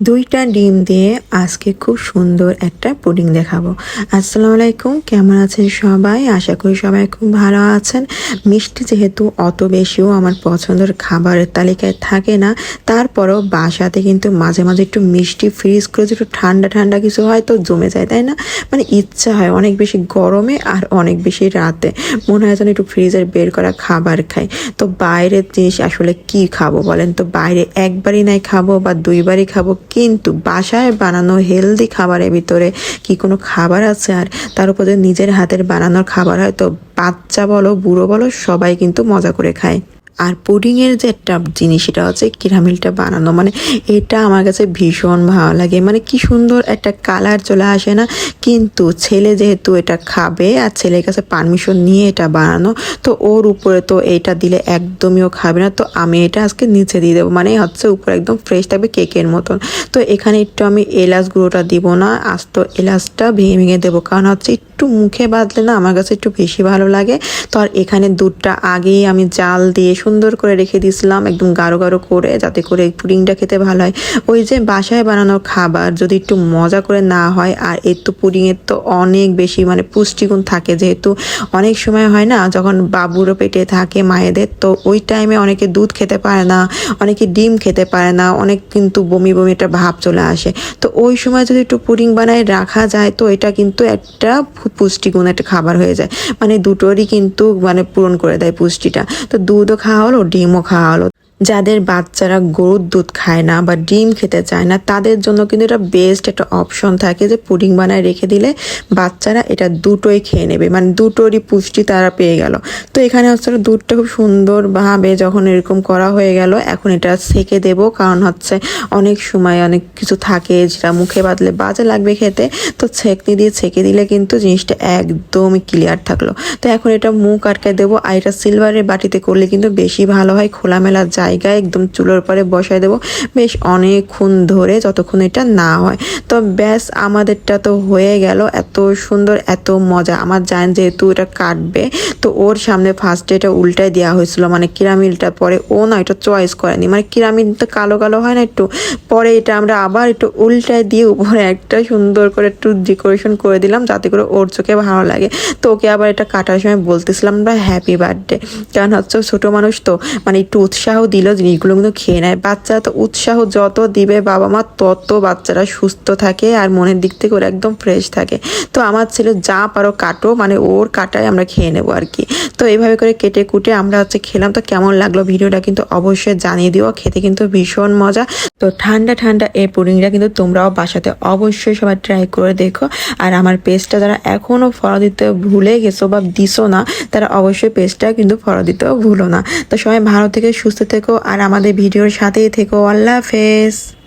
দুইটা ডিম দিয়ে আজকে খুব সুন্দর একটা পুডিং দেখাবো। আসসালামু আলাইকুম, কেমন আছেন সবাই? আশা করি সবাই খুব ভালো আছেন। মিষ্টি যেহেতু অত বেশিও আমার পছন্দের খাবারের তালিকায় থাকে না, তারপরও বাসাতে কিন্তু মাঝে মাঝে একটু মিষ্টি ফ্রিজ করে একটু ঠান্ডা ঠান্ডা কিছু হয় তো জমে যায়, তাই না? মানে ইচ্ছা হয় অনেক বেশি গরমে আর অনেক বেশি রাতে মনে হয় যেন একটু ফ্রিজের বের করা খাবার খাই। তো বাইরের জিনিস আসলে কি খাবো বলেন তো? বাইরে একবারই নাই খাবো বা দুইবারই খাবো, কিন্তু বাসায় বানানো হেলদি খাবারের ভিতরে কি কোনো খাবার আছে? আর তার উপরে নিজের হাতের বানানোর খাবার হয় তো বাচ্চা বলো বুড়ো বলো সবাই কিন্তু মজা করে খায়। আর পুডিংয়ের যে একটা জিনিস সেটা হচ্ছে কিরামিলটা বানানো, মানে এটা আমার কাছে ভীষণ ভালো লাগে। মানে কি সুন্দর একটা কালার চলে আসে না? কিন্তু ছেলে যেহেতু এটা খাবে আর ছেলের কাছে পারমিশন নিয়ে এটা বানানো, তো ওর উপরে তো এইটা দিলে একদমই ও খাবে না। তো আমি এটা আজকে নিচে দিয়ে দেবো, মানে হচ্ছে উপরে একদম ফ্রেশ থাকবে কেকের মতন। তো এখানে একটু আমি এলাচ গুঁড়োটা দিব না, আস্ত এলাচটা ভেঙে ভেঙে দেবো, কারণ হচ্ছে একটু মুখে বাঁধলে না আমার কাছে একটু বেশি ভালো লাগে। তো আর এখানে দুধটা আগেই আমি জাল দিয়ে সুন্দর করে রেখে দিয়েছিলাম, একদম গাঢ় গাঢ় করে, যাতে করে পুডিংটা খেতে ভালো হয়। ওই যে বাসায় বানানোর খাবার যদি একটু মজা করে না হয়, আর এর তো পুডিংয়ের তো অনেক বেশি মানে পুষ্টিগুণ থাকে, যেহেতু অনেক সময় হয় না যখন বাবুরও পেটে থাকে মায়েদের, তো ওই টাইমে অনেকে দুধ খেতে পারে না, অনেকে ডিম খেতে পারে না, অনেক কিন্তু বমি বমি একটা ভাব চলে আসে। তো ওই সময় যদি একটু পুডিং বানায় রাখা যায় তো এটা কিন্তু একটা পুষ্টিগুণ একটা খাবার হয়ে যায়, মানে দুটোরই কিন্তু মানে পূরণ করে দেয় পুষ্টিটা। তো দুধও খাওয়া হলো, ডিমও খাওয়া হলো। যাদের বাচ্চারা গরুর দুধ খায় না বা ডিম খেতে চায় না, তাদের জন্য কিন্তু এটা বেস্ট একটা অপশন থাকে যে পুডিং বানায় রেখে দিলে বাচ্চারা এটা দুটোই খেয়ে নেবে, মানে দুটোরই পুষ্টি তারা পেয়ে গেল। তো এখানে হচ্ছে দুধটা খুব সুন্দরভাবে যখন এরকম করা হয়ে গেল, এখন এটা সেকে দেব, কারণ হচ্ছে অনেক সময় অনেক কিছু থাকে যেটা মুখে বাঁধলে বাজে লাগবে খেতে। তো ছেঁকনি দিয়ে ছেঁকে দিলে কিন্তু জিনিসটা একদমই ক্লিয়ার থাকলো। তো এখন এটা মুখ আটকে দেবো, আর এটা সিলভারের বাটিতে করলে কিন্তু বেশি ভালো হয়, খোলামেলা জায়গায় একদম চুলোর পরে বসায় দেবো বেশ অনেকক্ষণ ধরে, যতক্ষণ এটা না হয়। তো ব্যাস আমাদেরটা তো হয়ে গেল। এত সুন্দর এত মজা। আমার জান যেহেতু এটা কাটবে, তো ওর সামনে ফার্স্টে এটা উল্টায় দেওয়া হয়েছিল, মানে কিরামিলটা পরে ও না এটা চয়েস করেনি, মানে কিরামিল তো কালো কালো হয় না একটু, পরে এটা আমরা আবার একটু উল্টায় দিয়ে উপরে একটা সুন্দর করে একটু ডেকোরেশন করে দিলাম যাতে করে ওর চোখে ভালো লাগে। তো ওকে আবার এটা কাটার সময় বলতেছিলাম আমরা হ্যাপি বার্থডে, কারণ হচ্ছে ছোটো মানুষ তো মানে একটু উৎসাহ দিল জিনিসগুলো কিন্তু খেয়ে নেয়। বাচ্চারা তো উৎসাহ যত দিবে বাবা মা তত বাচ্চারা সুস্থ থাকে আর মনের দিক থেকে ওরা একদম ফ্রেশ থাকে। তো আমার ছেলে যা পারো কাটো, মানে ওর কাটাই আমরা খেয়ে নেবো আর কি। তো এইভাবে করে কেটে কুটে আমরা হচ্ছে খেলাম। তো কেমন লাগলো ভিডিওটা কিন্তু অবশ্যই জানিয়ে দিও, খেতে কিন্তু ভীষণ মজা। তো ঠান্ডা ঠান্ডা এই পুডিংটা কিন্তু তোমরাও বাসাতে অবশ্যই সবাই ট্রাই করে দেখো। আর আমার পেজটা যারা এখনও ফলো দিতে ভুলে গেছো বা দিছো না, তারা অবশ্যই পেজটা কিন্তু ফলো দিতেও ভুলো না। তো সবাই ভালো থেকে সুস্থ থেকো আর আমাদের ভিডিওর সাথেই থেকো। আল্লাহ হাফেজ।